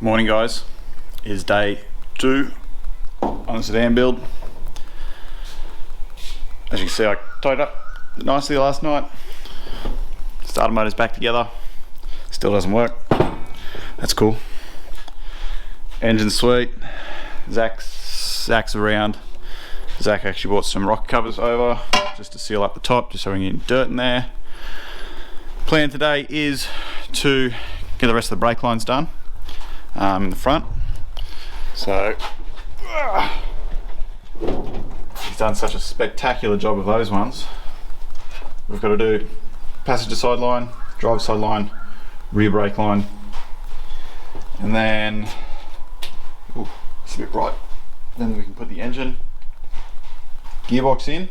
Morning guys, it is day 2 on the sedan build. As you can see, I tied up nicely last night. Starter motor's back together, still doesn't work. That's cool. Engine's sweet. Zach's around. Zach actually brought some rocker covers over just to seal up the top, just so we can get dirt in there. Plan today is to get the rest of the brake lines done in the front. So he's done such a spectacular job of those ones. We've got to do passenger side line, driver side line, rear brake line, and then it's a bit bright. Then we can put the engine gearbox in,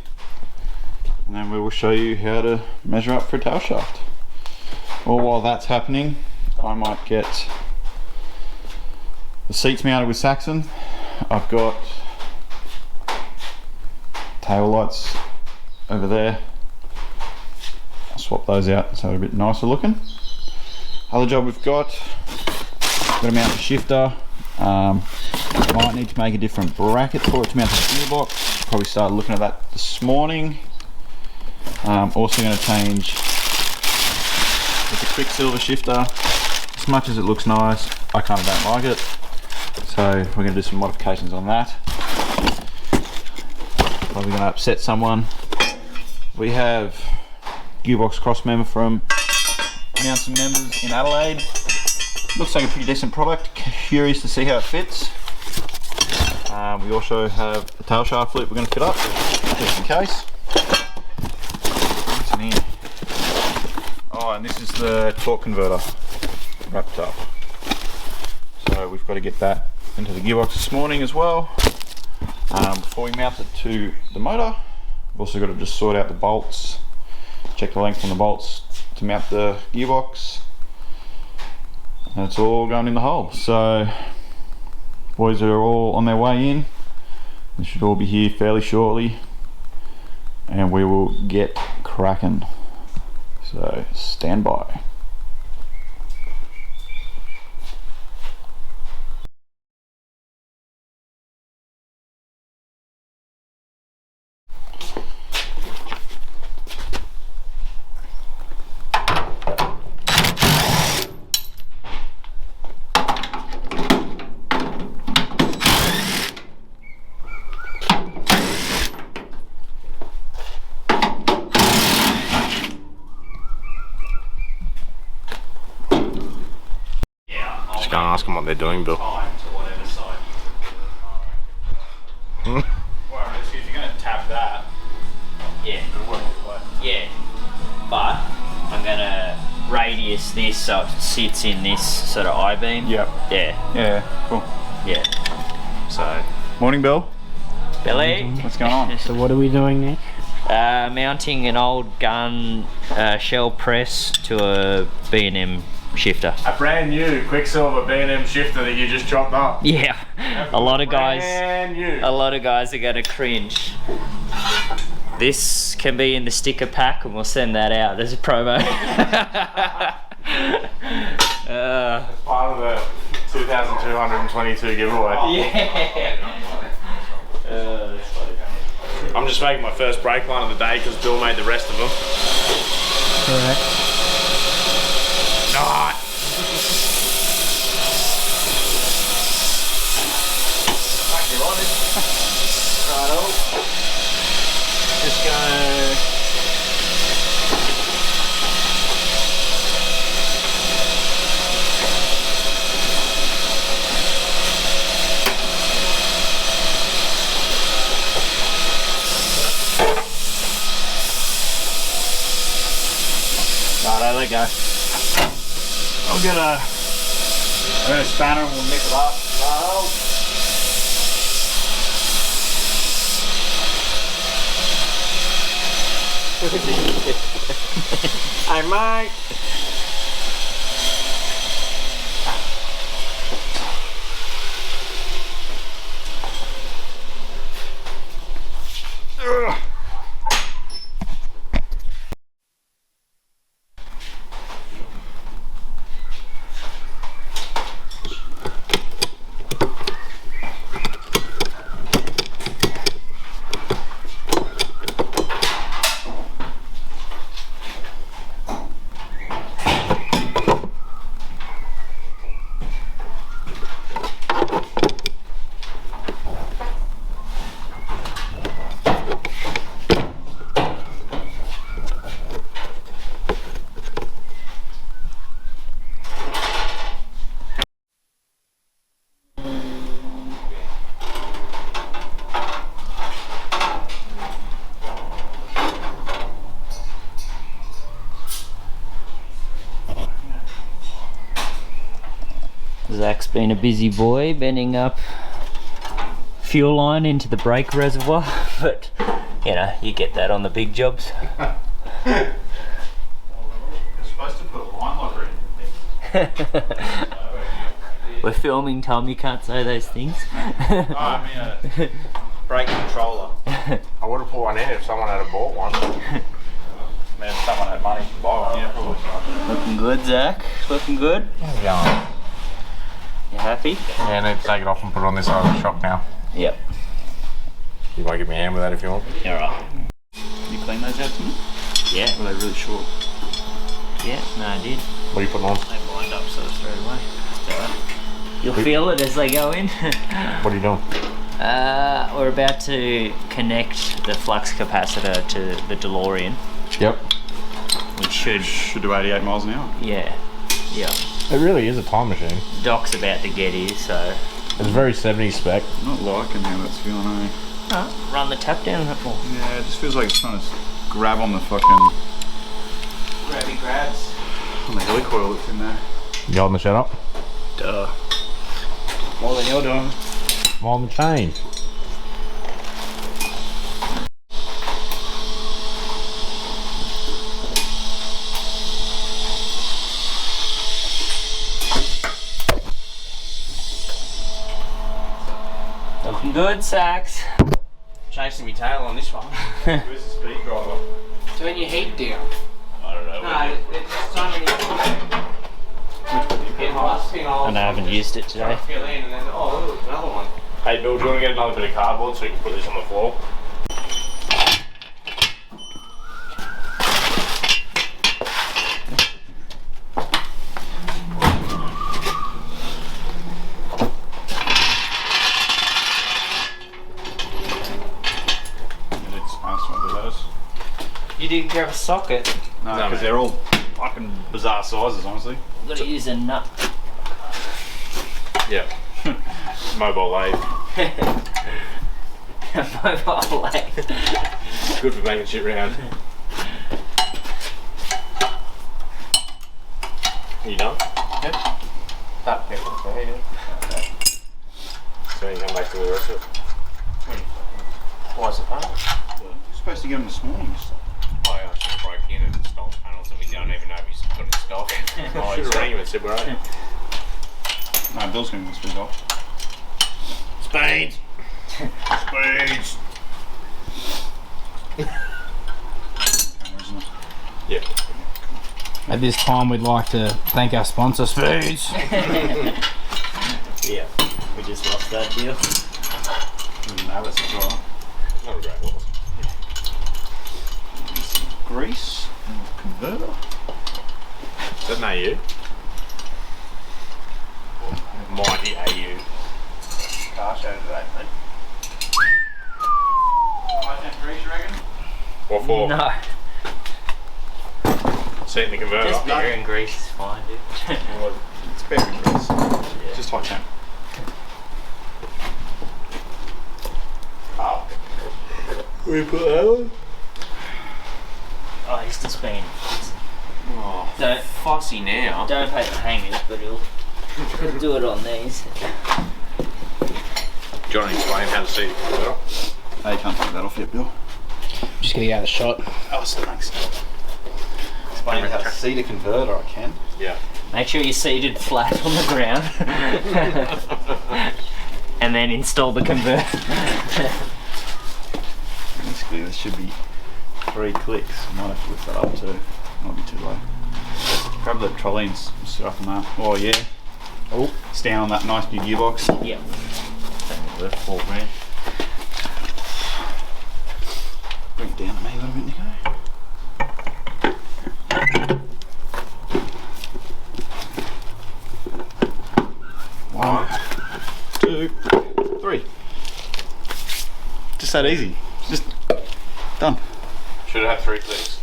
and then we will show you how to measure up for a tail shaft. Well, while that's happening, I might get the seats mounted with Saxon. I've got tail lights over there. I'll swap those out so they're a bit nicer looking. Other job we've got to mount the shifter. Might need to make a different bracket for it to mount the gearbox. Probably started looking at that this morning. Also going to change with the Quicksilver shifter. As much as it looks nice, I kind of don't like it. So we're going to do some modifications on that. Probably going to upset someone. We have gearbox cross member from Mountain Members in Adelaide. Looks like a pretty decent product. Curious to see how it fits. We also have a tail shaft flip we're going to fit up, just in case. What's in here? Oh, and this is the torque converter wrapped up. So we've got to get that into the gearbox this morning as well. Before we mount it to the motor, we've also got to just sort out the bolts, check the length on the bolts to mount the gearbox. And it's all going in the hole. So boys are all on their way in. They should all be here fairly shortly, and we will get cracking. So stand by. Just gonna ask them what they're doing, Bill. Well, if you're going to tap that, Yeah, yeah, but I'm gonna radius this so it sits in this sort of I-beam. Yep. Yeah. Yeah, cool. Yeah. So, Morning, Bill. Billy. What's going on? So what are we doing next? Mounting an old gun shell press to a B&M shifter. A brand new Quicksilver B&M shifter that you just chopped up. Yeah. A lot of guys are gonna cringe. This can be in the sticker pack, and we'll send that out as a promo. It's part of the 2,222 giveaway. Yeah. That's funny. I'm just making my first brake line of the day because Bill made the rest of them. Correct. Not. Righto. Just gonna Righto, there you go. I'll get a spanner and we'll mix it up. Righto. Hey mate. Zach's been a busy boy, bending up fuel line into the brake reservoir, but you know, you get that on the big jobs. You're supposed to put a line locker in. We're filming, Tom, you can't say those things. Oh, I mean a brake controller. I would have put one in if someone had bought one. Man, someone had money to buy one. Yeah, probably. Looking good, Zach. Looking good. Yeah. You happy? I need to take it off and put it on this side of the shop now. Yep. You might give me a hand with that if you want. Alright. You clean those out to me? Yeah. Or are they really short? Yeah, no, I did. What are you putting on? They wind up so straight away. It's alright. You'll feel it as they go in. What are you doing? We're about to connect the flux capacitor to the DeLorean, Yep. which should, do 88 miles an hour. yeah. It really is a time machine. Doc's about to get here, so It's very 70s spec. Not liking how that's feeling, eh? run the tap down a bit more. Yeah, it just feels like it's trying to grab on the fucking Grabby grabs. on the helicoil that's in there. You holding the shed up? Duh. More than you're doing. I'm on the chain. Looking good, Sax. Chasing me tail on this one. Where's the speed driver? Turn your heat down. I don't know. No, there's so many pinholes. And I haven't used it today. Fill in and then, oh, look, another one. Hey Bill, do you want to get another bit of cardboard so we can put this on the floor? You didn't grab a socket. No, because they're all fucking bizarre sizes, honestly. You've got to use a nut. Yeah. Mobile lathe. Mobile lathe. Good for making shit round. You done? Yep. That pepper there, yeah. So you come back to the rest of it. Why is it fun? You're supposed to get them this morning. Oh yeah, I should have broke in and installed panels that we don't even know if he's got in stock. I should have rang him and said, where are you? No, Bill's going to speed off. Speeds! Speeds! Camera, isn't it? Yeah. At this time, we'd like to thank our sponsor, Speeds. Yeah, we just lost that deal. No, that's as well. Not a great loss. Grease and converter. Is that an AU? Mighty AU. Car show today, mate. Grease, you reckon? What for? No, Seat in the converter. just beer and grease is fine, dude. It's better than grease. Just hot temp. We put that on? Oh, he's just been. Oh, Don't, fussy now. don't pay the hangers, but he'll do it on these. Do you want to explain how to seat the converter? Hey, you can't take that off yet, Bill. Just gonna get out of the shot. Oh, thanks. Explain how to seat a converter, I can. Yeah. Make sure you're seated flat on the ground. And then install the converter. Basically, this should be 3 clicks. I might have to lift that up too. Might be too low. Grab the trolley and sit up on that. Oh yeah. Oh, stand on that nice new gearbox. Yeah. That'll be worth $4 grand. Bring it down to me a little bit, Nico. 1, 2, 3. Just that easy. Just done. Should have had 3 clicks.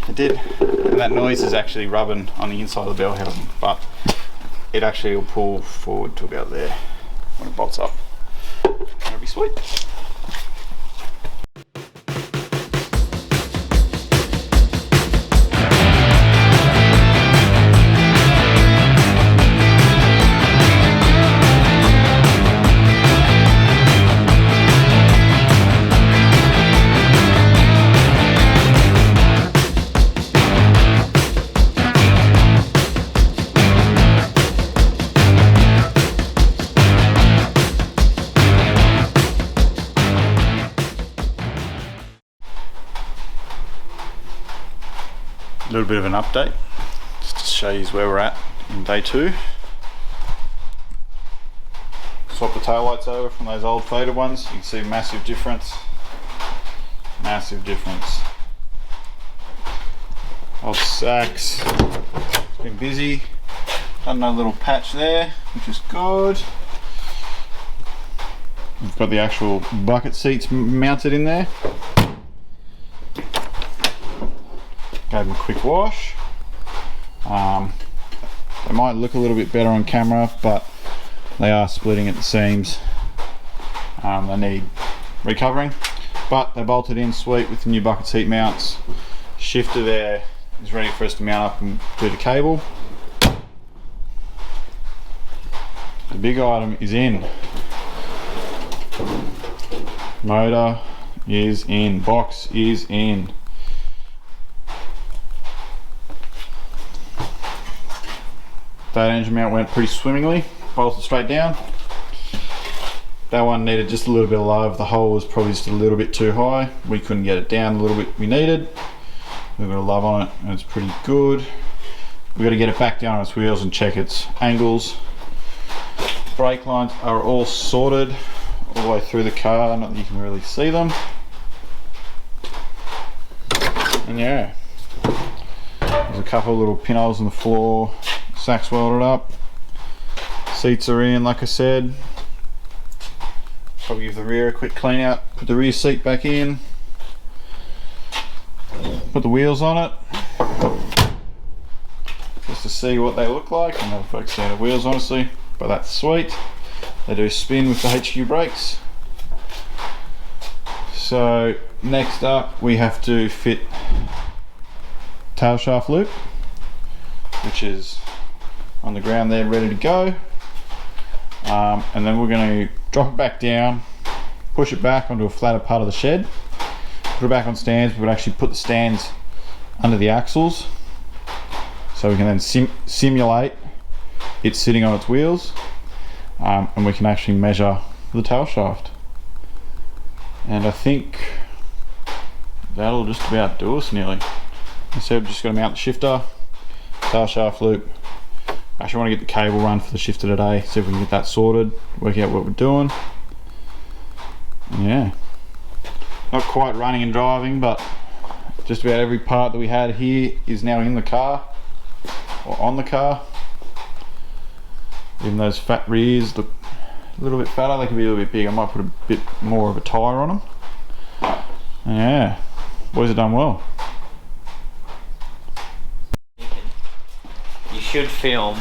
It did. And that noise is actually rubbing on the inside of the bell housing, but it actually will pull forward to about there when it bolts up. That'll be sweet. little bit of an update just to show you where we're at in day 2. Swap the taillights over from those old faded ones. You can see massive difference. Massive difference. Old Sachs, been busy. Done another little patch there, which is good. We've got the actual bucket seats mounted in there. Gave them a quick wash. They might look a little bit better on camera, but they are splitting at the seams. They need recovering, but they're bolted in sweet with the new bucket seat mounts. Shifter there is ready for us to mount up and do the cable. The big item is in. Motor is in, box is in. That engine mount went pretty swimmingly, bolted straight down. That one needed just a little bit of love. The hole was probably just a little bit too high. We couldn't get it down a little bit we needed. A little bit of love on it and it's pretty good. We've got to get it back down on its wheels and check its angles. Brake lines are all sorted all the way through the car, not that you can really see them. And yeah, there's a couple of little pinholes in the floor. Sacks welded up. Seats are in, like I said. Probably give the rear a quick clean out. Put the rear seat back in. Put the wheels on it. Just to see what they look like. I'm not focusing on the wheels honestly, but that's sweet. They do spin with the HQ brakes. So next up we have to fit tail shaft loop, which is on the ground there ready to go. And then we're going to drop it back down, push it back onto a flatter part of the shed, put it back on stands. We would actually put the stands under the axles so we can then simulate it sitting on its wheels, and we can actually measure the tail shaft. And I think that'll just about do us nearly. So we've just got to mount the shifter, tail shaft loop. Actually want to get the cable run for the shifter today, see if we can get that sorted, work out what we're doing. Yeah, not quite running and driving, but just about every part that we had here is now in the car or on the car. Even those fat rears look a little bit fatter, they can be a little bit big. I might put a bit more of a tyre on them. And yeah, boys have done well. You should film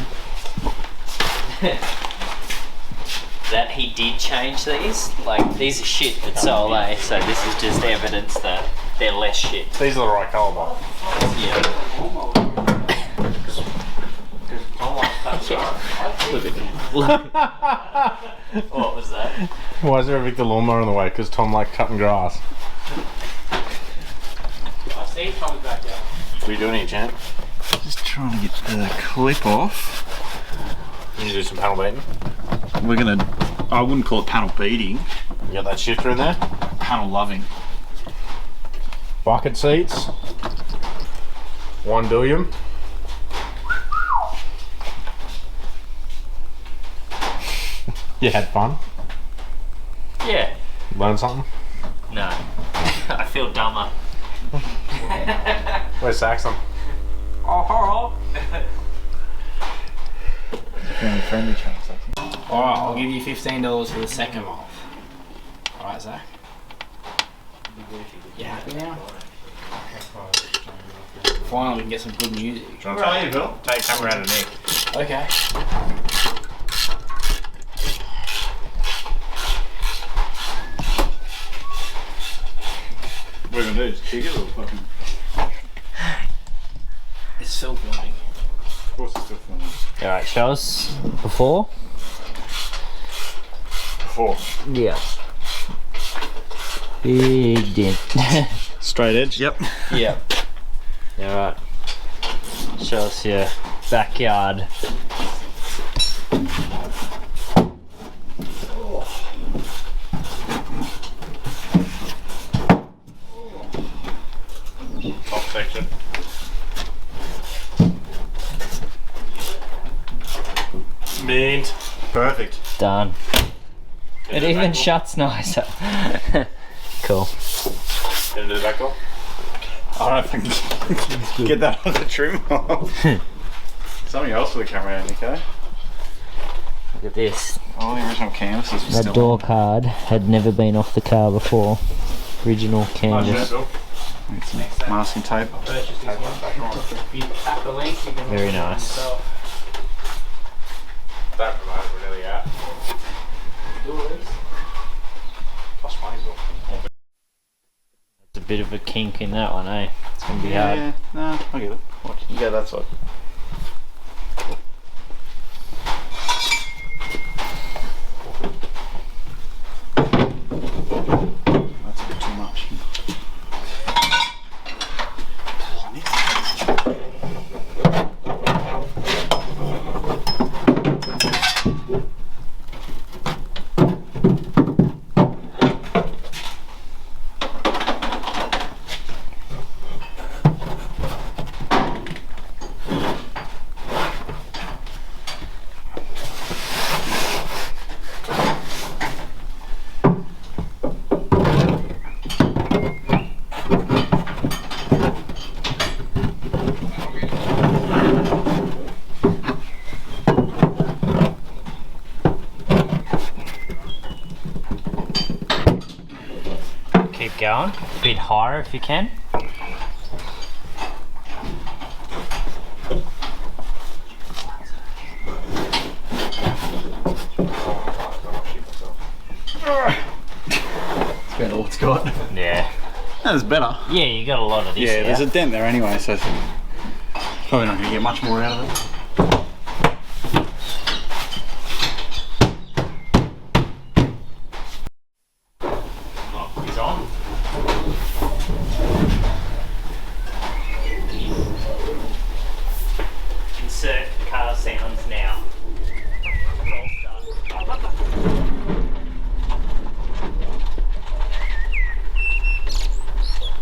that he did change these. Like, these are shit at Soul A, so this is just evidence that they're less shit. These are the right colour, though. Yeah. What was that? Why is there a Victor lawnmower in the way? Because Tom likes cutting grass. I see Tom's back down. What are you doing here, champ? Just trying to get the clip off. You need to do some panel beating. We're gonna, I wouldn't call it panel beating, You got that shifter in there? panel loving. Bucket seats. 1 billion. You had fun? Yeah. Learn something? No. I feel dumber. Where's Saxon? Friendly chance, Alright, I'll give you $15 for the second off. Alright, Zach. You happy now? Finally, we can get some good music. Do you want to tell you, Bill? Take camera out of Nick. Okay. What are we gonna do? Just kick it or fucking? It's still filming. Of course it's still filming. Alright, show us before. Before. Yeah. Big dent. Straight edge. Yep. Yeah. Alright. Show us your backyard. Top section. Mint. Perfect. Done. It even shuts nicer. Cool. Into the back door. I don't know if I can get that on the trim off. Something else for the camera, Nico. Look at this. All the original canvases were That still door card had never been off the car before. Original canvas. masking tape. Very nice. That provided we're nearly out. Plus money's well. It's a bit of a kink in that one, eh? It's gonna be hard. Yeah, no, I get it. Watch, you go that side. That's a bit too much. Keep going. A bit higher if you can. It's better what it's got. Yeah. That's better. Yeah, you got a lot of this. Yeah, there's a dent there anyway, so it's probably not going to get much more out of it. He's on. Insert car sounds now. Roll start.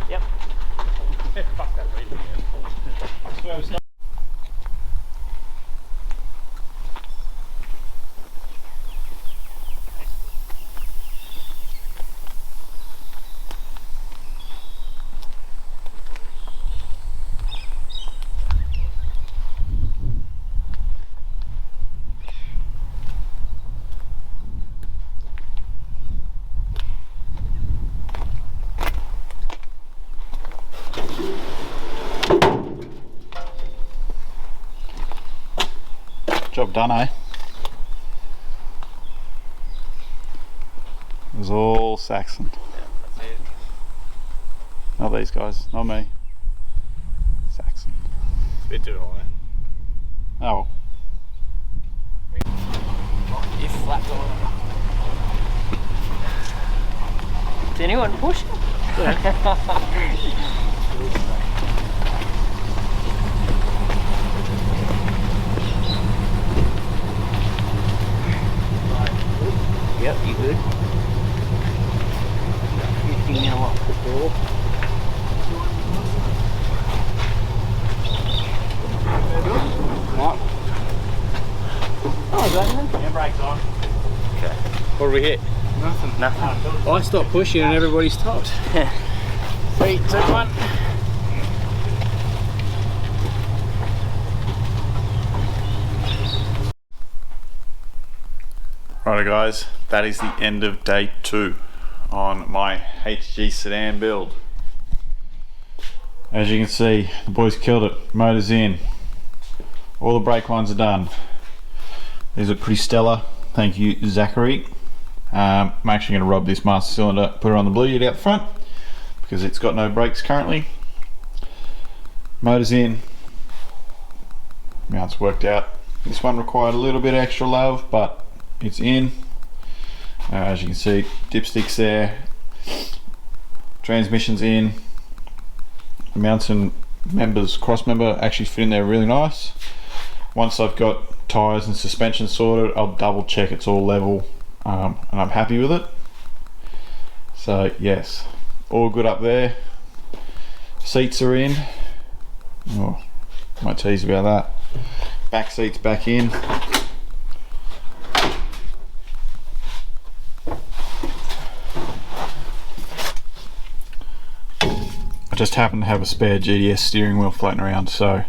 Yep. Fuck that lead again. Job done, eh? It was all Saxon. That's it. Not these guys, not me. Saxon. It's a bit too high. Oh, You flapped on. Is anyone pushing? Yep, you good? 50 mil off the door. what? Oh, is that it? Handbrake's on. What did we hit? Nothing. I stopped pushing and everybody stopped. 3, 2, 1. Righto guys, that is the end of day 2 on my HG sedan build. As you can see, the boys killed it. Motor's in. All the brake lines are done. These look pretty stellar. Thank you, Zachary. I'm actually going to rub this master cylinder, put it on the blue unit out front because it's got no brakes currently. Motor's in. Mount's worked out. This one required a little bit extra love, but it's in. As you can see, dipsticks there. Transmission's in. The mounts and members, cross member actually fit in there really nice. Once I've got tyres and suspension sorted, I'll double check it's all level and I'm happy with it. So yes, all good up there. Seats are in. Oh, might tease about that. Back seats back in. I just happen to have a spare GDS steering wheel floating around, so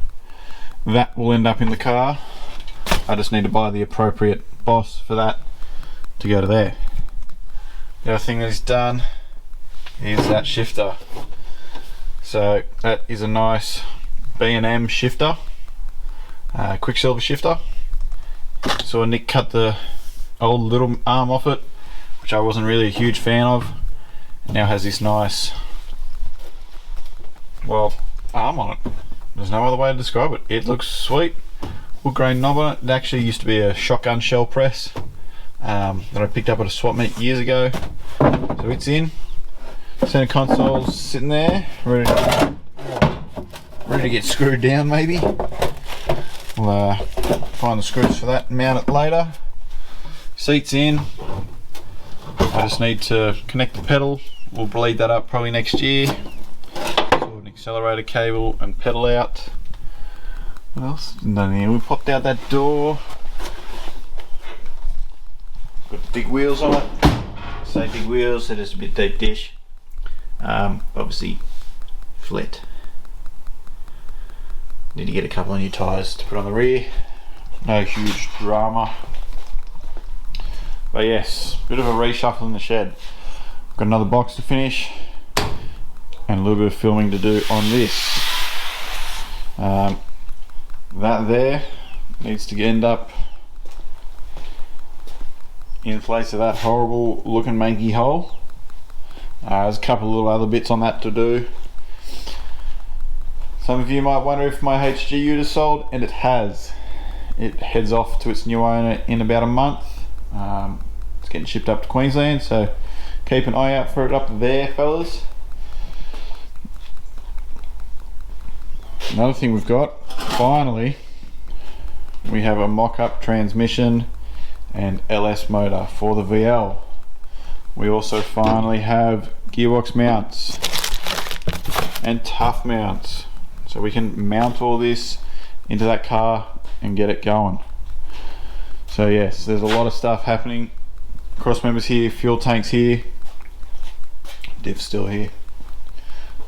that will end up in the car. I just need to buy the appropriate boss for that to go to there. The other thing that he's done is that shifter. So that is a nice B&M shifter, Quicksilver shifter. So Nick cut the old little arm off it, which I wasn't really a huge fan of. It now has this nice, well, arm on it. There's no other way to describe it. It looks sweet. Wood grain knob on it. It actually used to be a shotgun shell press that I picked up at a swap meet years ago. So it's in. Center console's sitting there, ready to get screwed down maybe. We'll find the screws for that and mount it later. Seat's in. I just need to connect the pedal. We'll bleed that up probably next year. So an accelerator cable and pedal out. What else? Done here. We popped out that door. Got the big wheels on it. Say big wheels, it is a bit deep dish. Obviously flat. Need to get a couple of new tyres to put on the rear. No huge drama. But yes, bit of a reshuffle in the shed. Got another box to finish and a little bit of filming to do on this. That there needs to end up in place of that horrible looking manky hole. There's a couple of little other bits on that to do. Some of you might wonder if my HG ute is sold, and it has. It heads off to its new owner in about a month. It's getting shipped up to Queensland, so keep an eye out for it up there, fellas. Another thing we've got, finally, we have a mock-up transmission and LS motor for the VL. We also finally have gearbox mounts and tough mounts, so we can mount all this into that car and get it going. So yes, there's a lot of stuff happening. Cross members here, fuel tanks here, diff still here.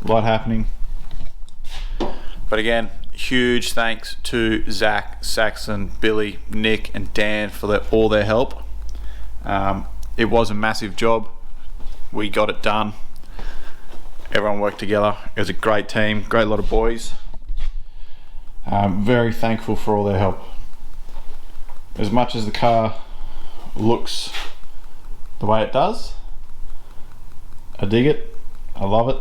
A lot happening. But again, huge thanks to Zach, Saxon, Billy, Nick and Dan for all their help. It was a massive job. We got it done. Everyone worked together. It was a great team, great lot of boys. Very thankful for all their help. As much as the car looks the way it does, I dig it, I love it.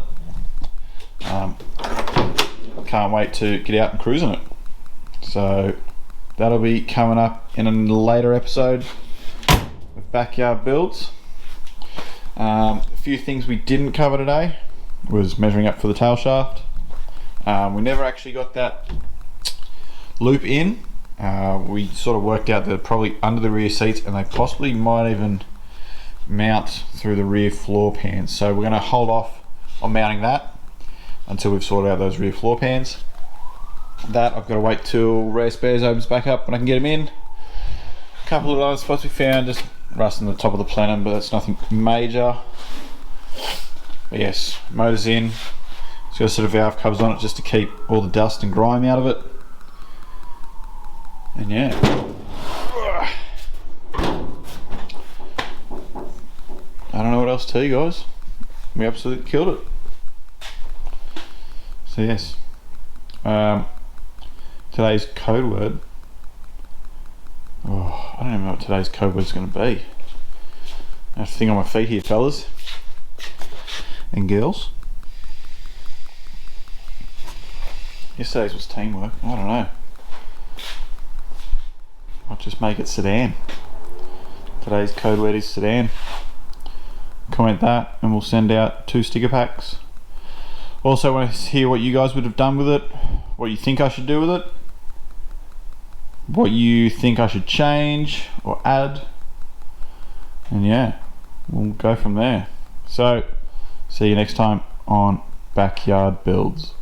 Can't wait to get out and cruise on it. So that'll be coming up in a later episode of Backyard Builds. A few things we didn't cover today was measuring up for the tail shaft. We never actually got that loop in. We sort of worked out that they're probably under the rear seats, and they possibly might even mount through the rear floor pans. So we're going to hold off on mounting that until we've sorted out those rear floor pans. That I've got to wait till Rare Spares opens back up when I can get them in. A couple of other spots we found, just rust on the top of the plenum, but that's nothing major. But yes, motor's in. It's got a set of valve covers on it just to keep all the dust and grime out of it. And yeah. I don't know what else to tell you guys. We absolutely killed it. So yes, today's code word. Oh, I don't even know what today's code word is going to be. I have to think on my feet here, fellas and girls. Yesterday's was teamwork. I don't know. I'll just make it sedan. Today's code word is sedan. Comment that, and we'll send out 2 sticker packs. Also want to hear what you guys would have done with it, what you think I should do with it, what you think I should change or add, and yeah, we'll go from there. So see you next time on Backyard Builds.